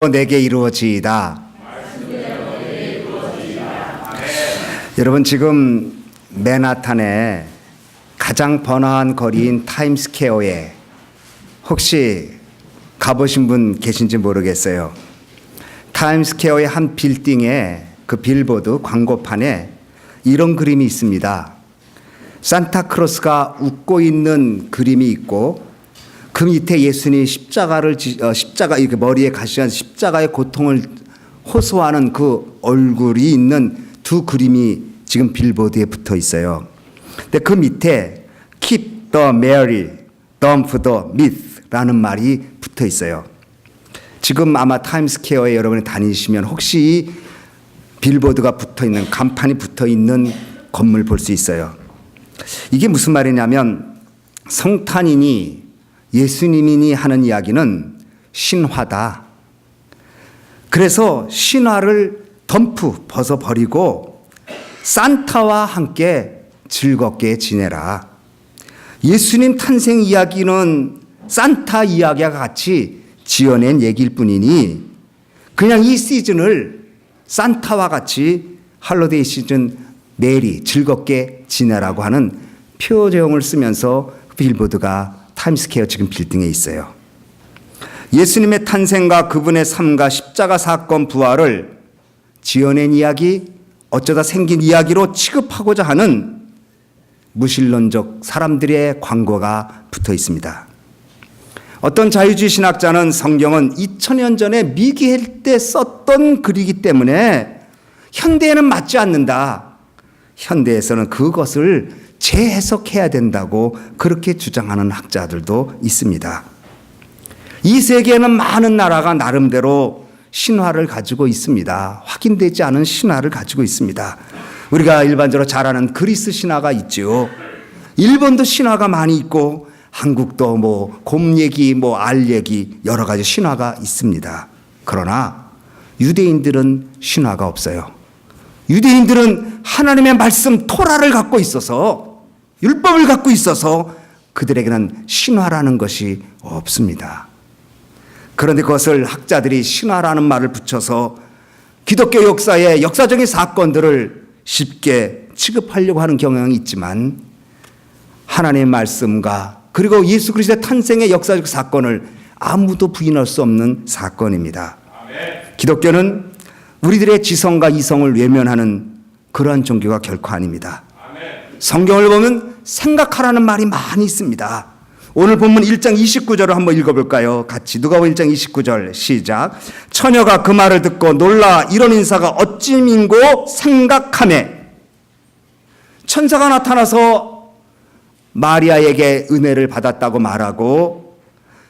내게 이루어지이다. 여러분, 지금 맨하탄의 가장 번화한 거리인 타임스퀘어에 혹시 가보신 분 계신지 모르겠어요. 타임스퀘어의 한 빌딩에 그 빌보드 광고판에 이런 그림이 있습니다. 산타크로스가 웃고 있는 그림이 있고 그 밑에 예수님이 십자가 이렇게 머리에 가시한 십자가의 고통을 호소하는 그 얼굴이 있는 두 그림이 지금 빌보드에 붙어 있어요. 근데 그 밑에 Keep the Mary, Dump the Myth라는 말이 붙어 있어요. 지금 아마 타임스퀘어에 여러분이 다니시면 혹시 빌보드가 붙어 있는, 간판이 붙어 있는 건물 볼 수 있어요. 이게 무슨 말이냐면 성탄이니 예수님이니 하는 이야기는 신화다. 그래서 신화를 벗어버리고 산타와 함께 즐겁게 지내라. 예수님 탄생 이야기는 산타 이야기와 같이 지어낸 얘기일 뿐이니 그냥 이 시즌을 산타와 같이 할로데이 시즌 메리 즐겁게 지내라고 하는 표제형을 쓰면서 빌보드가 타임스퀘어 지금 빌딩에 있어요. 예수님의 탄생과 그분의 삶과 십자가 사건 부활을 지어낸 이야기, 어쩌다 생긴 이야기로 취급하고자 하는 무신론적 사람들의 광고가 붙어 있습니다. 어떤 자유주의 신학자는 성경은 2000년 전에 미기일 때 썼던 글이기 때문에 현대에는 맞지 않는다. 현대에서는 그것을 재해석해야 된다고 그렇게 주장하는 학자들도 있습니다. 이 세계에는 많은 나라가 나름대로 신화를 가지고 있습니다. 확인되지 않은 신화를 가지고 있습니다. 우리가 일반적으로 잘 아는 그리스 신화가 있죠. 일본도 신화가 많이 있고 한국도 곰 얘기, 알 얘기 여러 가지 신화가 있습니다. 그러나 유대인들은 신화가 없어요. 유대인들은 하나님의 말씀 토라를 갖고 있어서, 율법을 갖고 있어서 그들에게는 신화라는 것이 없습니다. 그런데 그것을 학자들이 신화라는 말을 붙여서 기독교 역사의 역사적인 사건들을 쉽게 취급하려고 하는 경향이 있지만 하나님의 말씀과 그리고 예수 그리스도의 탄생의 역사적 사건을 아무도 부인할 수 없는 사건입니다. 기독교는 우리들의 지성과 이성을 외면하는 그러한 종교가 결코 아닙니다. 성경을 보면 생각하라는 말이 많이 있습니다. 오늘 본문 1장 29절을 한번 읽어볼까요? 같이 누가복음 1장 29절 시작. 처녀가 그 말을 듣고 놀라 이런 인사가 어찌민고 생각하매. 천사가 나타나서 마리아에게 은혜를 받았다고 말하고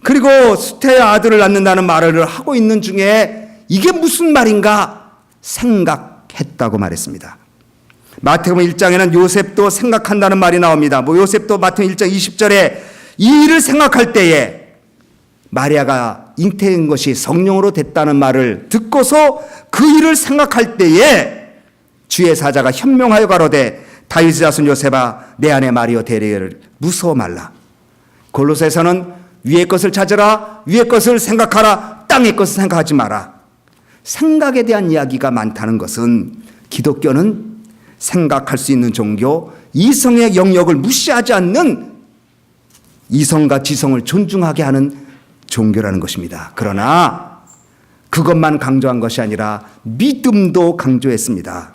그리고 수태의 아들을 낳는다는 말을 하고 있는 중에 이게 무슨 말인가 생각했다고 말했습니다. 마태복음 1장에는 요셉도 생각한다는 말이 나옵니다. 요셉도 마태복음 1장 20절에 이 일을 생각할 때에 마리아가 잉태인 것이 성령으로 됐다는 말을 듣고서 그 일을 생각할 때에 주의 사자가 현명하여 가로되 다윗의 자손 요셉아 내 아내 마리아 데리기를 무서워 말라. 골로새서는 위의 것을 찾으라, 위의 것을 생각하라, 땅의 것을 생각하지 마라. 생각에 대한 이야기가 많다는 것은 기독교는 생각할 수 있는 종교, 이성의 영역을 무시하지 않는 이성과 지성을 존중하게 하는 종교라는 것입니다. 그러나 그것만 강조한 것이 아니라 믿음도 강조했습니다.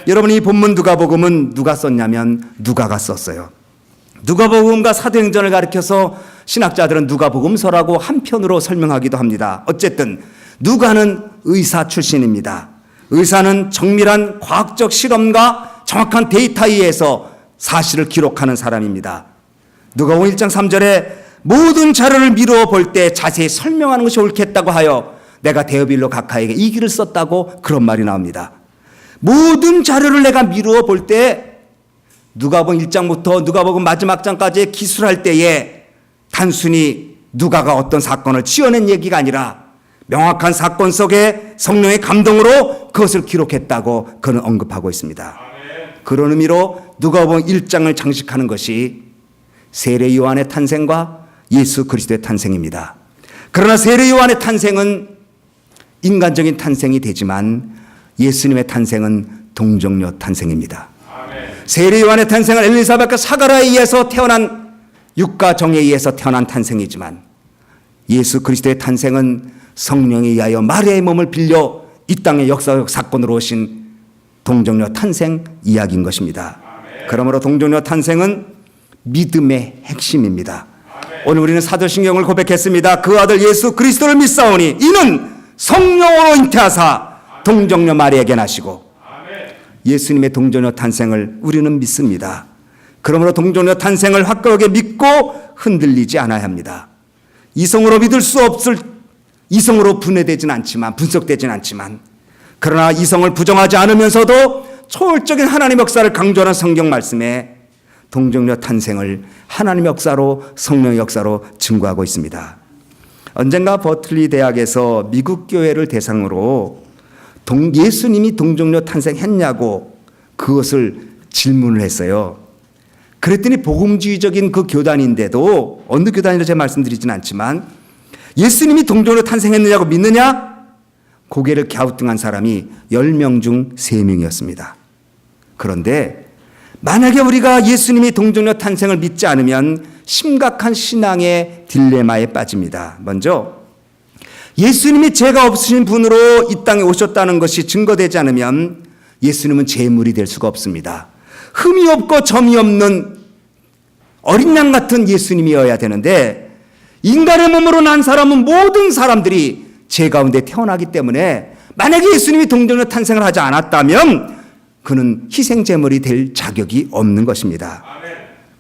여러분, 이 본문 누가복음은 누가 썼냐면 누가가 썼어요. 누가복음과 사도행전을 가리켜서 신학자들은 누가복음서라고 한편으로 설명하기도 합니다. 어쨌든 누가는 의사 출신입니다. 의사는 정밀한 과학적 실험과 정확한 데이터에 의해서 사실을 기록하는 사람입니다. 누가복음 1장 3절에 모든 자료를 미루어 볼 때 자세히 설명하는 것이 옳겠다고 하여 내가 데오빌로 각하에게 이 글을 썼다고 그런 말이 나옵니다. 모든 자료를 내가 미루어 볼 때 누가복음 1장부터 누가복음 마지막 장까지 기술할 때에 단순히 누가가 어떤 사건을 지어낸 얘기가 아니라 명확한 사건 속에 성령의 감동으로 그것을 기록했다고 그는 언급하고 있습니다. 그런 의미로 누가복음 1장을 장식하는 것이 세례 요한의 탄생과 예수 그리스도의 탄생입니다. 그러나 세례 요한의 탄생은 인간적인 탄생이 되지만 예수님의 탄생은 동정녀 탄생입니다. 세례 요한의 탄생은 엘리사벳과 사가랴에 의해서 태어난 육과 정에 의해서 태어난 탄생이지만 예수 그리스도의 탄생은 성령에 의하여 마리아의 몸을 빌려 이 땅의 역사적 사건으로 오신 동정녀 탄생 이야기인 것입니다. 그러므로 동정녀 탄생은 믿음의 핵심입니다. 오늘 우리는 사도신경을 고백했습니다. 그 아들 예수 그리스도를 믿사오니 이는 성령으로 잉태하사 동정녀 마리아에게 나시고, 예수님의 동정녀 탄생을 우리는 믿습니다. 그러므로 동정녀 탄생을 확고하게 믿고 흔들리지 않아야 합니다. 이성으로 믿을 수 없을, 이성으로 분해되진 않지만, 분석되진 않지만, 그러나 이성을 부정하지 않으면서도 초월적인 하나님의 역사를 강조하는 성경 말씀에 동정녀 탄생을 하나님의 역사로, 성령의 역사로 증거하고 있습니다. 언젠가 버틀리 대학에서 미국 교회를 대상으로 예수님이 동정녀 탄생했냐고 그것을 질문을 했어요. 그랬더니 복음주의적인 그 교단인데도, 어느 교단이라 제가 말씀드리진 않지만, 예수님이 동정녀 탄생했느냐고 믿느냐? 고개를 갸우뚱한 사람이 10명 중 3명이었습니다. 그런데 만약에 우리가 예수님이 동정녀 탄생을 믿지 않으면 심각한 신앙의 딜레마에 빠집니다. 먼저 예수님이 죄가 없으신 분으로 이 땅에 오셨다는 것이 증거되지 않으면 예수님은 제물이 될 수가 없습니다. 흠이 없고 점이 없는 어린 양 같은 예수님이어야 되는데, 인간의 몸으로 난 사람은 모든 사람들이 죄 가운데 태어나기 때문에 만약에 예수님이 동정녀 탄생을 하지 않았다면 그는 희생제물이 될 자격이 없는 것입니다.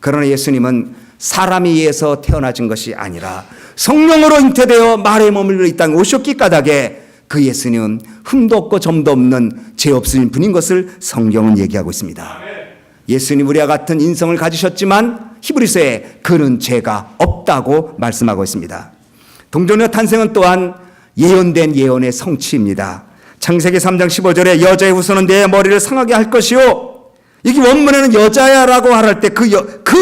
그러나 예수님은 사람에 의해서 태어나진 것이 아니라 성령으로 잉태되어 마리아의 몸을 이 땅에 오셨기 까닭에 그 예수님은 흠도 없고 점도 없는 죄 없으신 분인 것을 성경은 얘기하고 있습니다. 예수님 우리와 같은 인성을 가지셨지만 히브리서에 그는 죄가 없다고 말씀하고 있습니다. 동정녀 탄생은 또한 예언된 예언의 성취입니다. 창세기 3장 15절에 여자의 후손은 내 머리를 상하게 할 것이요, 이게 원문에는 여자야라고 말할 때 그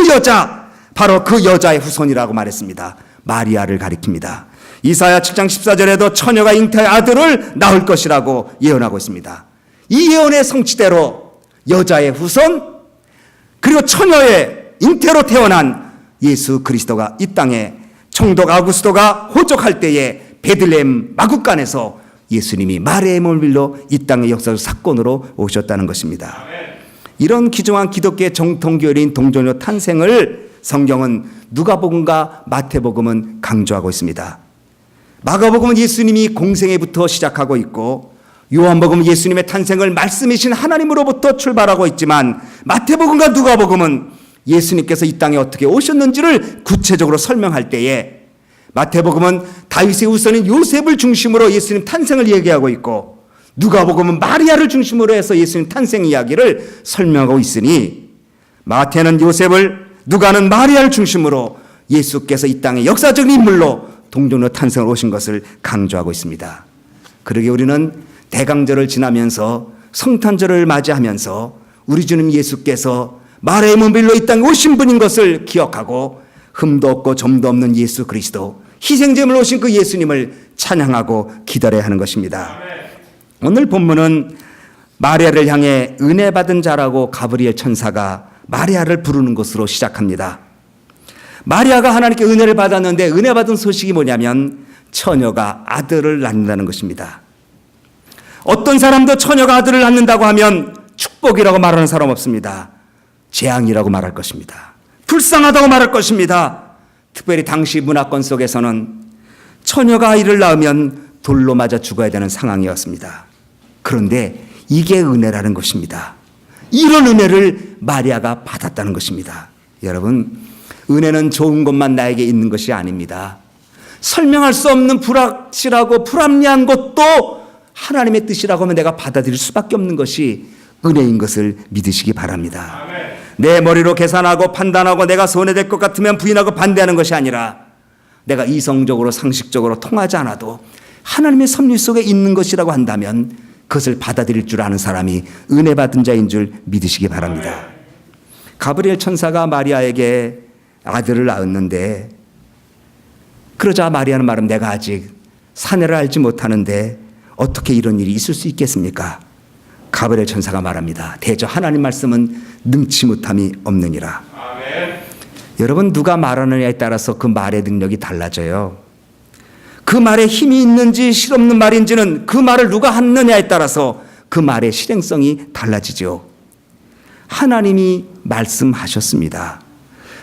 여자, 바로 그 여자의 후손이라고 말했습니다. 마리아를 가리킵니다. 이사야 7장 14절에도 처녀가 잉태의 아들을 낳을 것이라고 예언하고 있습니다. 이 예언의 성취대로 여자의 후손, 그리고 처녀의 잉태로 태어난 예수 그리스도가 이 땅에 총독 아구스도가 호적할 때에 베들레헴 마구간에서 예수님이 마리아의 몸을 빌려 이 땅의 역사적 사건으로 오셨다는 것입니다. 이런 귀중한 기독교의 정통교리인 동정녀 탄생을 성경은 누가복음과 마태복음은 강조하고 있습니다. 마가복음은 예수님이 공생애부터 시작하고 있고, 요한복음은 예수님의 탄생을 말씀이신 하나님으로부터 출발하고 있지만, 마태복음과 누가복음은 예수님께서 이 땅에 어떻게 오셨는지를 구체적으로 설명할 때에 마태복음은 다윗의 후손인 요셉을 중심으로 예수님 탄생을 얘기하고 있고, 누가복음은 마리아를 중심으로 해서 예수님 탄생 이야기를 설명하고 있으니, 마태는 요셉을, 누가는 마리아를 중심으로 예수께서 이 땅의 역사적인 인물로 동정녀 탄생을 오신 것을 강조하고 있습니다. 그러게 우리는 대강절을 지나면서 성탄절을 맞이하면서 우리 주님 예수께서 마리아의 몸빌로 이 땅에 오신 분인 것을 기억하고, 흠도 없고 점도 없는 예수 그리스도, 희생제물로 오신 그 예수님을 찬양하고 기다려야 하는 것입니다. 오늘 본문은 마리아를 향해 은혜 받은 자라고 가브리엘 천사가 마리아를 부르는 것으로 시작합니다. 마리아가 하나님께 은혜를 받았는데 은혜 받은 소식이 뭐냐면 처녀가 아들을 낳는다는 것입니다. 어떤 사람도 처녀가 아들을 낳는다고 하면 축복이라고 말하는 사람 없습니다. 재앙이라고 말할 것입니다. 불쌍하다고 말할 것입니다. 특별히 당시 문화권 속에서는 처녀가 아이를 낳으면 돌로 맞아 죽어야 되는 상황이었습니다. 그런데 이게 은혜라는 것입니다. 이런 은혜를 마리아가 받았다는 것입니다. 여러분, 은혜는 좋은 것만 나에게 있는 것이 아닙니다. 설명할 수 없는 불확실하고 불합리한 것도 하나님의 뜻이라고 하면 내가 받아들일 수밖에 없는 것이 은혜인 것을 믿으시기 바랍니다. 내 머리로 계산하고 판단하고 내가 손해될 것 같으면 부인하고 반대하는 것이 아니라, 내가 이성적으로 상식적으로 통하지 않아도 하나님의 섭리 속에 있는 것이라고 한다면 그것을 받아들일 줄 아는 사람이 은혜 받은 자인 줄 믿으시기 바랍니다. 가브리엘 천사가 마리아에게 아들을 낳았는데, 그러자 마리아는 말하면 내가 아직 사내를 알지 못하는데 어떻게 이런 일이 있을 수 있겠습니까? 가브리엘 천사가 말합니다. 대저 하나님 말씀은 능치 못함이 없느니라. 아멘. 여러분, 누가 말하느냐에 따라서 그 말의 능력이 달라져요. 그 말에 힘이 있는지 실없는 말인지는 그 말을 누가 하느냐에 따라서 그 말의 실행성이 달라지죠. 하나님이 말씀하셨습니다.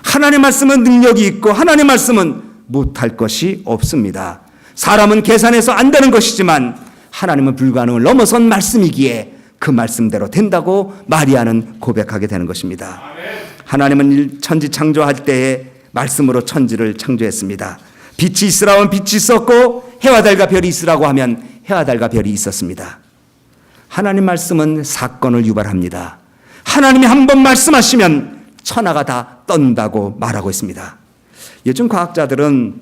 하나님의 말씀은 능력이 있고 하나님의 말씀은 못할 것이 없습니다. 사람은 계산해서 안 되는 것이지만 하나님은 불가능을 넘어선 말씀이기에 그 말씀대로 된다고 마리아는 고백하게 되는 것입니다. 하나님은 천지 창조할 때에 말씀으로 천지를 창조했습니다. 빛이 있으라고 하면 빛이 있었고 해와 달과 별이 있으라고 하면 해와 달과 별이 있었습니다. 하나님 말씀은 사건을 유발합니다. 하나님이 한번 말씀하시면 천하가 다 떤다고 말하고 있습니다. 요즘 과학자들은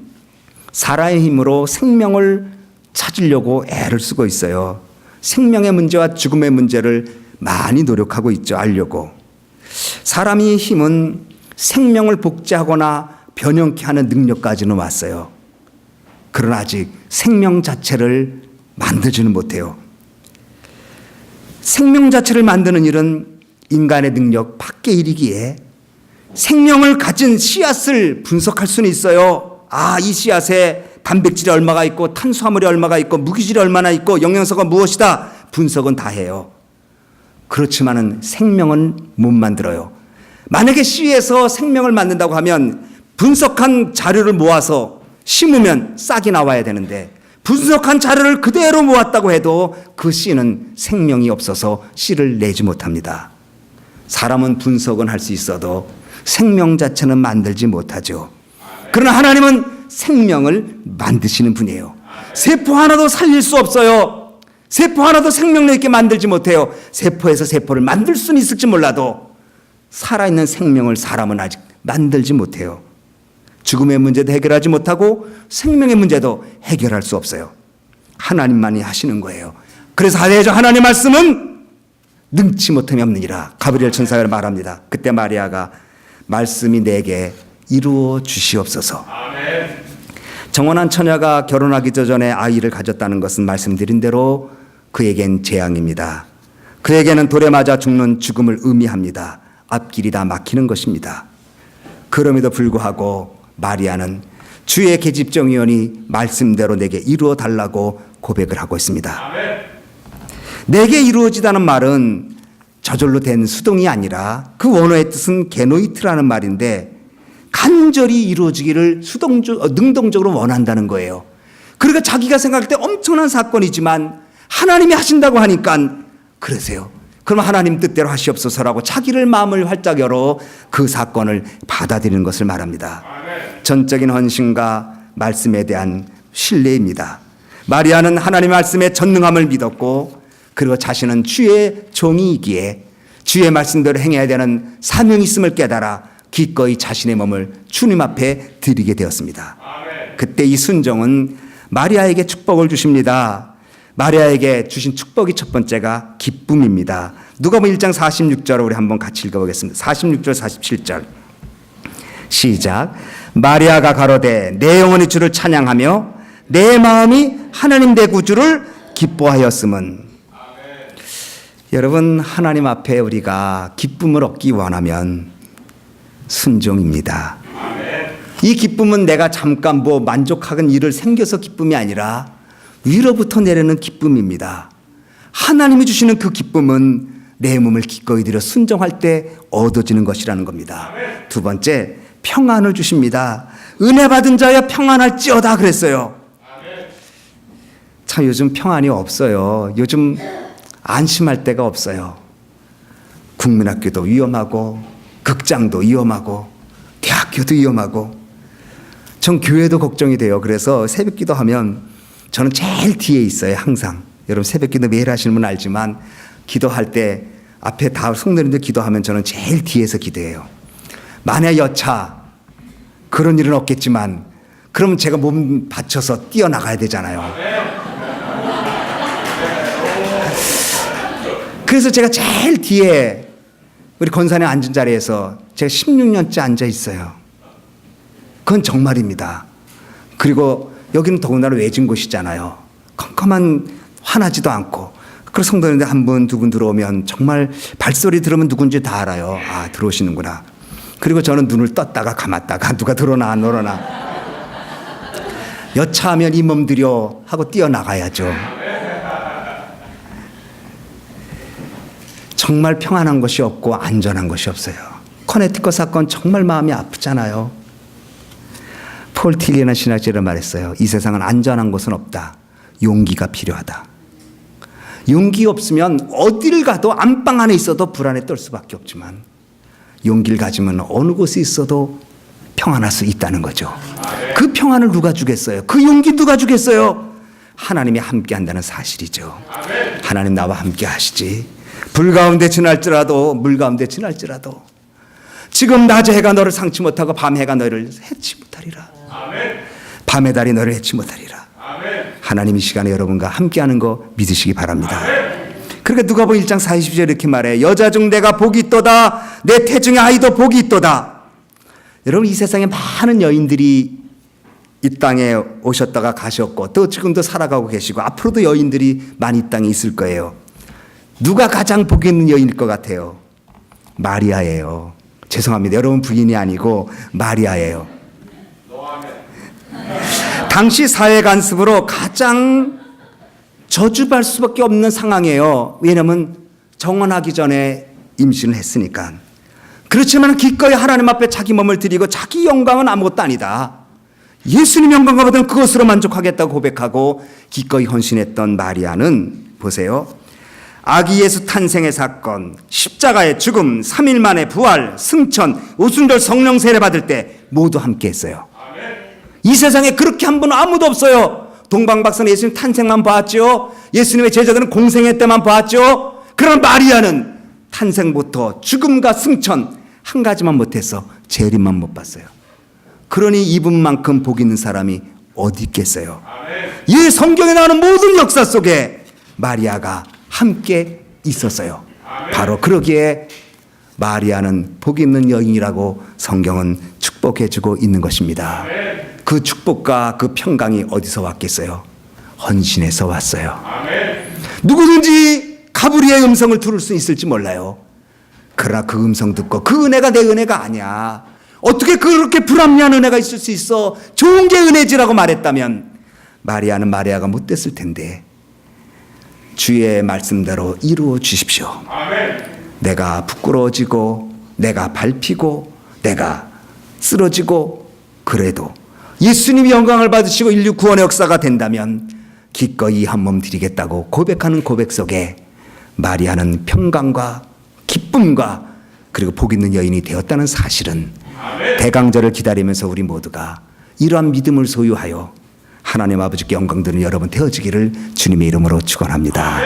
사람의 힘으로 생명을 찾으려고 애를 쓰고 있어요. 생명의 문제와 죽음의 문제를 많이 노력하고 있죠. 알려고. 사람의 힘은 생명을 복제하거나 변형케 하는 능력까지는 왔어요. 그러나 아직 생명 자체를 만들지는 못해요. 생명 자체를 만드는 일은 인간의 능력 밖의 일이기에 생명을 가진 씨앗을 분석할 수는 있어요. 이 씨앗에 단백질이 얼마가 있고 탄수화물이 얼마가 있고 무기질이 얼마나 있고 영양소가 무엇이다. 분석은 다 해요. 그렇지만은 생명은 못 만들어요. 만약에 씨에서 생명을 만든다고 하면 분석한 자료를 모아서 심으면 싹이 나와야 되는데 분석한 자료를 그대로 모았다고 해도 그 씨는 생명이 없어서 씨를 내지 못합니다. 사람은 분석은 할 수 있어도 생명 자체는 만들지 못하죠. 그러나 하나님은 생명을 만드시는 분이에요. 세포 하나도 살릴 수 없어요. 세포 하나도 생명력 있게 만들지 못해요. 세포에서 세포를 만들 수는 있을지 몰라도 살아있는 생명을 사람은 아직 만들지 못해요. 죽음의 문제도 해결하지 못하고 생명의 문제도 해결할 수 없어요. 하나님만이 하시는 거예요. 그래서 하나님 말씀은 능치 못함이 없느니라. 가브리엘 천사가 말합니다. 그때 마리아가 말씀이 내게 이루어 주시옵소서. 아멘. 정혼한 처녀가 결혼하기 전에 아이를 가졌다는 것은 말씀드린 대로 그에겐 재앙입니다. 그에게는 돌에 맞아 죽는 죽음을 의미합니다. 앞길이 다 막히는 것입니다. 그럼에도 불구하고 마리아는 주의 계집종이오니 말씀대로 내게 이루어 달라고 고백을 하고 있습니다. 아멘. 내게 이루어지다는 말은 저절로 된 수동이 아니라 그 원어의 뜻은 게노이트라는 말인데 간절히 이루어지기를 능동적으로 원한다는 거예요. 그러니까 자기가 생각할 때 엄청난 사건이지만 하나님이 하신다고 하니까 그러세요. 그럼 하나님 뜻대로 하시옵소서라고 자기를 마음을 활짝 열어 그 사건을 받아들이는 것을 말합니다. 전적인 헌신과 말씀에 대한 신뢰입니다. 마리아는 하나님의 말씀에 전능함을 믿었고 그리고 자신은 주의 종이기에 주의 말씀대로 행해야 되는 사명이 있음을 깨달아 기꺼이 자신의 몸을 주님 앞에 드리게 되었습니다. 그때 이 순종은 마리아에게 축복을 주십니다. 마리아에게 주신 축복이 첫 번째가 기쁨입니다. 누가복음 1장 46절을 우리 한번 같이 읽어보겠습니다. 46절 47절 시작. 마리아가 가로되 내 영혼이 주를 찬양하며 내 마음이 하나님 내 구주를 기뻐하였음은. 여러분, 하나님 앞에 우리가 기쁨을 얻기 원하면 순종입니다. 이 기쁨은 내가 잠깐 만족하는 일을 생겨서 기쁨이 아니라 위로부터 내리는 기쁨입니다. 하나님이 주시는 그 기쁨은 내 몸을 기꺼이 들여 순종할 때 얻어지는 것이라는 겁니다. 두 번째, 평안을 주십니다. 은혜 받은 자여 평안할지어다 그랬어요. 참 요즘 평안이 없어요. 요즘 안심할 데가 없어요. 국민학교도 위험하고 극장도 위험하고 대학교도 위험하고 전 교회도 걱정이 돼요. 그래서 새벽기도 하면 저는 제일 뒤에 있어요. 항상. 여러분 새벽기도 매일 하시는 분 알지만 기도할 때 앞에 다 성도님들 기도하면 저는 제일 뒤에서 기도해요. 만약 여차 그런 일은 없겠지만 그러면 제가 몸 받쳐서 뛰어나가야 되잖아요. 그래서 제가 제일 뒤에 우리 권사님 앉은 자리에서 제가 16년째 앉아 있어요. 그건 정말입니다. 그리고 여기는 더군다나 외진 곳이잖아요. 컴컴한 화나지도 않고. 그 성도인데 한 분, 두 분 들어오면 정말 발소리 들으면 누군지 다 알아요. 아, 들어오시는구나. 그리고 저는 눈을 떴다가 감았다가 누가 들어오나 안 들어오나. 여차하면 이 몸 들여 하고 뛰어나가야죠. 정말 평안한 것이 없고 안전한 것이 없어요. 커네티컷 사건 정말 마음이 아프잖아요. 폴 틸리는 신학자를 말했어요. 이 세상은 안전한 곳은 없다. 용기가 필요하다. 용기 없으면 어딜 가도 안방 안에 있어도 불안에 떨 수밖에 없지만 용기를 가지면 어느 곳에 있어도 평안할 수 있다는 거죠. 그 평안을 누가 주겠어요? 그 용기 누가 주겠어요? 하나님이 함께 한다는 사실이죠. 하나님 나와 함께 하시지. 불 가운데 지날지라도 물 가운데 지날지라도 지금 낮의 해가 너를 상치 못하고 밤의 해가 너를 해치 못하리라. 밤의 달이 너를 해치 못하리라. 하나님 이 시간에 여러분과 함께하는 거 믿으시기 바랍니다. 그러니까 누가복음 1장 40절에 이렇게 말해. 여자 중 내가 복이 있도다. 내 태중의 아이도 복이 있도다. 여러분 이 세상에 많은 여인들이 이 땅에 오셨다가 가셨고 또 지금도 살아가고 계시고 앞으로도 여인들이 많이 이 땅에 있을 거예요. 누가 가장 복이 있는 여인일 것 같아요? 마리아예요. 죄송합니다. 여러분 부인이 아니고 마리아예요. 당시 사회 간섭으로 가장 저주받을 수밖에 없는 상황이에요. 왜냐하면 정혼하기 전에 임신을 했으니까. 그렇지만 기꺼이 하나님 앞에 자기 몸을 드리고 자기 영광은 아무것도 아니다. 예수님 영광보다는 그것으로 만족하겠다고 고백하고 기꺼이 헌신했던 마리아는 보세요. 아기 예수 탄생의 사건, 십자가의 죽음, 3일 만에 부활, 승천, 오순절 성령 세례 받을 때 모두 함께 했어요. 이 세상에 그렇게 한 분은 아무도 없어요. 동방박사는 예수님 탄생만 봤죠. 예수님의 제자들은 공생애 때만 봤죠. 그러나 마리아는 탄생부터 죽음과 승천 한 가지만 못해서 재림만 못 봤어요. 그러니 이분만큼 복 있는 사람이 어디 있겠어요. 이 성경에 나오는 모든 역사 속에 마리아가 함께 있었어요. 바로 그러기에 마리아는 복 있는 여인이라고 성경은 축복해주고 있는 것입니다. 그 축복과 그 평강이 어디서 왔겠어요? 헌신에서 왔어요. 누구든지 가브리의 음성을 들을 수 있을지 몰라요. 그러나 그 음성 듣고 그 은혜가 내 은혜가 아니야. 어떻게 그렇게 불합리한 은혜가 있을 수 있어? 좋은 게 은혜지라고 말했다면 마리아는 마리아가 못됐을 텐데 주의 말씀대로 이루어 주십시오. 내가 부끄러워지고 내가 밟히고 내가 쓰러지고 그래도 예수님이 영광을 받으시고 인류 구원의 역사가 된다면 기꺼이 한 몸 드리겠다고 고백하는 고백 속에 마리아는 평강과 기쁨과 그리고 복 있는 여인이 되었다는 사실은 대강절을 기다리면서 우리 모두가 이러한 믿음을 소유하여 하나님 아버지께 영광 드리는 여러분 되어지기를 주님의 이름으로 축원합니다.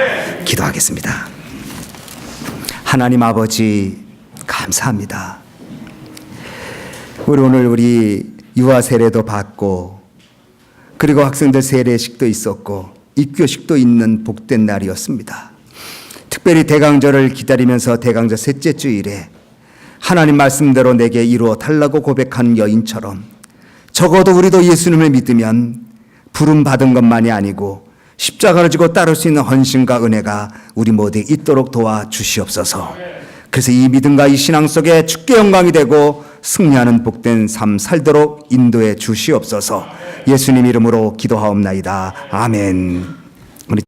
기도하겠습니다. 하나님 아버지 감사합니다. 우리 유아 세례도 받고 그리고 학생들 세례식도 있었고 입교식도 있는 복된 날이었습니다. 특별히 대강절을 기다리면서 대강절 셋째 주일에 하나님 말씀대로 내게 이루어 달라고 고백한 여인처럼 적어도 우리도 예수님을 믿으면 부름 받은 것만이 아니고 십자가를 지고 따를 수 있는 헌신과 은혜가 우리 모두에 있도록 도와주시옵소서. 그래서 이 믿음과 이 신앙 속에 주께 영광이 되고 승리하는 복된 삶 살도록 인도해 주시옵소서. 예수님 이름으로 기도하옵나이다. 아멘.